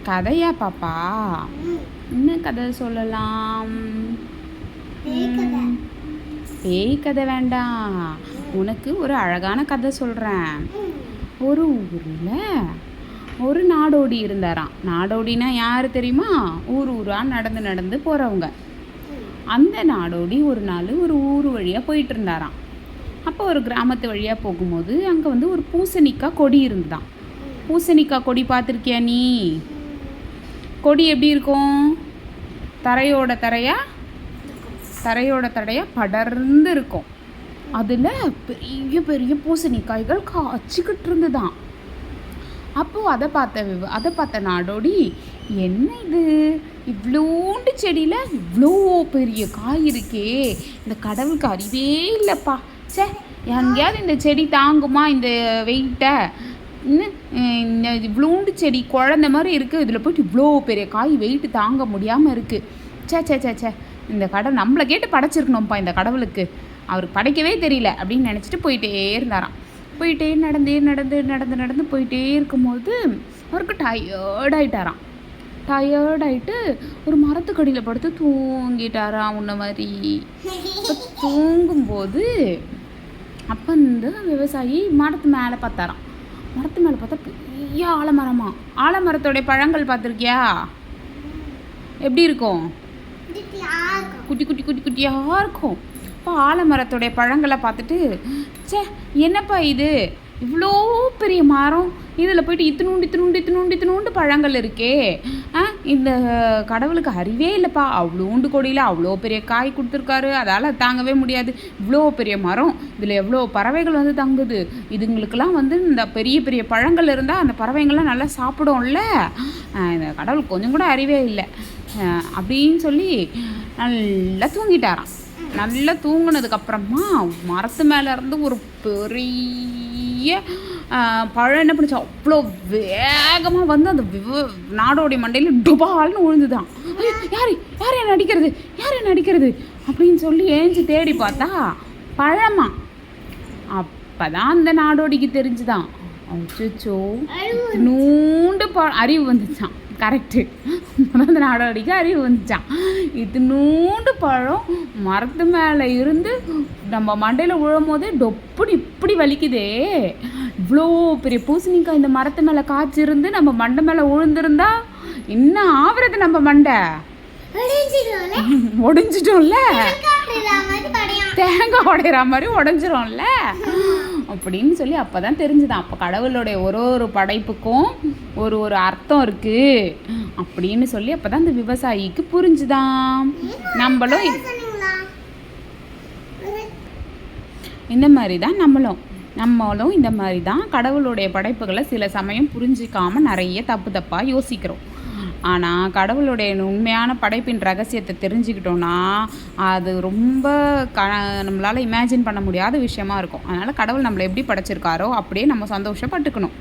கதையா பாப்பா? என்ன கதை சொல்லலாம்? பேய் கதை வேண்டாம், உனக்கு ஒரு அழகான கதை சொல்கிறேன். ஒரு ஊரில் ஒரு நாடோடி இருந்தாராம். நாடோடினா யார் தெரியுமா? ஊர் ஊராக நடந்து நடந்து போகிறவங்க. அந்த நாடோடி ஒரு நாள் ஒரு ஊர் வழியாக போயிட்டு இருந்தாராம். அப்போ ஒரு கிராமத்து வழியாக போகும்போது அங்கே வந்து ஒரு பூசணிக்காய் கொடி இருந்துதான். பூசணிக்காய் கொடி பார்த்துருக்கியா நீ? கொடி எப்படி இருக்கும்? தரையோட தரையாக படர்ந்து இருக்கும். அதில் பெரிய பெரிய பூசணிக்காய்கள் காய்ச்சிக்கிட்டு இருந்துதான். அப்போது அதை பார்த்த நாடோடி, என்ன இது, இவ்வளோண்டு செடியில் இவ்வளோ பெரிய காய் இருக்கே, இந்த கடவுளுக்கு அறிவே இல்லைப்பா. சே, எங்கேயாவது இந்த செடி தாங்குமா இந்த வெயிட்டை? இந்த இவ்வளோண்டு செடி குழந்த மாதிரி இருக்குது, இதில் போய்ட்டு இவ்வளோ பெரிய காய் வெயிட்டு தாங்க முடியாமல் இருக்குது. சே, இந்த கடவுள் நம்மளை கேட்டு படைச்சிருக்கணும்ப்பா. இந்த கடவுளுக்கு அவருக்கு படைக்கவே தெரியல அப்படின்னு நினச்சிட்டு போயிட்டே இருந்தாராம். போயிட்டே நடந்து போயிட்டே இருக்கும்போது அவருக்கு டயர்டாயிட்டாராம். டயர்டாயிட்டு ஒரு மரத்துக்கடியில் படுத்து தூங்கிட்டாராம் உன்ன மாதிரி. தூங்கும்போது அப்போ இந்த விவசாயி மரத்து மேலே பார்த்தாராம். மரத்து மேலே பார்த்தா பெரிய ஆலமரமா. ஆலமரத்தோடைய பழங்கள் பார்த்துருக்கியா? எப்படி இருக்கும்? குட்டியாக இருக்கும். இப்போ ஆலமரத்தோடைய பழங்களை பார்த்துட்டு, சே, என்னப்பா இது, இவ்வளோ பெரிய மரம், இதில் போய்ட்டு இத்தினூண்டு பழங்கள் இருக்கே, இந்த கடவுளுக்கு அறிவே இல்லைப்பா. அவ்வளோண்டு கொடியில் அவ்வளோ பெரிய காய் கொடுத்துருக்காரு, அதால் தாங்கவே முடியாது. இவ்வளோ பெரிய மரம், இதில் எவ்வளோ பறவைகள் வந்து தங்குது, இதுங்களுக்கெல்லாம் வந்து இந்த பெரிய பெரிய பழங்கள் இருந்தால் அந்த பறவைங்கள்லாம் நல்லா சாப்பிடும்ல. இந்த கடவுளுக்கு கொஞ்சம் கூட அறிவே இல்லை அப்படின்னு சொல்லி நல்லா தூங்கிட்டாராம். நல்லா தூங்கினதுக்கப்புறமா மரத்து மேலே இருந்து ஒரு பெரிய பழம் என்ன பண்ணிச்சு, அவ்வளோ வேகமாக வந்து அந்த நாடோடைய மண்டையில் டுபால்னு விழுந்துதான். யார் என்ன அடிக்கிறது அப்படின்னு சொல்லி ஏஞ்சி தேடி பார்த்தா பழமா. அப்போ தான் அந்த நாடோடிக்கு தெரிஞ்சுதான், அச்சோ நூண்டு அறிவு வந்துச்சான். கரெக்டு, அந்த நாடோடிக்கு அறிவு வந்துச்சான். நூண்டு பழம் மரத்து மேலே இருந்து நம்ம மண்டையில் விழும் போதே டொப்புன்னு இப்படி வலிக்குதே. இவ்வளோ பெரிய பூசணிக்காய் இந்த மரத்து மேலே காய்ச்சிருந்து நம்ம மண்டை மேலே விழுந்திருந்தா என்ன ஆவறது? நம்ம மண்டை உடைஞ்சிட்டோம்ல, தேங்காய் உடையிற மாதிரி உடஞ்சிரும்ல அப்படின்னு சொல்லி அப்போ தான் தெரிஞ்சுதான். அப்போ கடவுளுடைய ஒரு படைப்புக்கும் ஒரு அர்த்தம் இருக்குது அப்படின்னு சொல்லி அப்போ தான் இந்த விவசாயிக்கு புரிஞ்சுதான். நம்மளும் இந்த மாதிரி தான் நம்மளும் இந்த மாதிரி தான் கடவுளுடைய படைப்புகளை சில சமயம் புரிஞ்சிக்காமல் நிறைய தப்பாக யோசிக்கிறோம். ஆனால் கடவுளுடைய உண்மையான படைப்பின் ரகசியத்தை தெரிஞ்சுக்கிட்டோன்னா அது ரொம்ப நம்மளால் இமேஜின் பண்ண முடியாத விஷயமா இருக்கும். அதனால் கடவுள் நம்மளை எப்படி படைச்சிருக்காரோ அப்படியே நம்ம சந்தோஷப்பட்டுக்கணும்.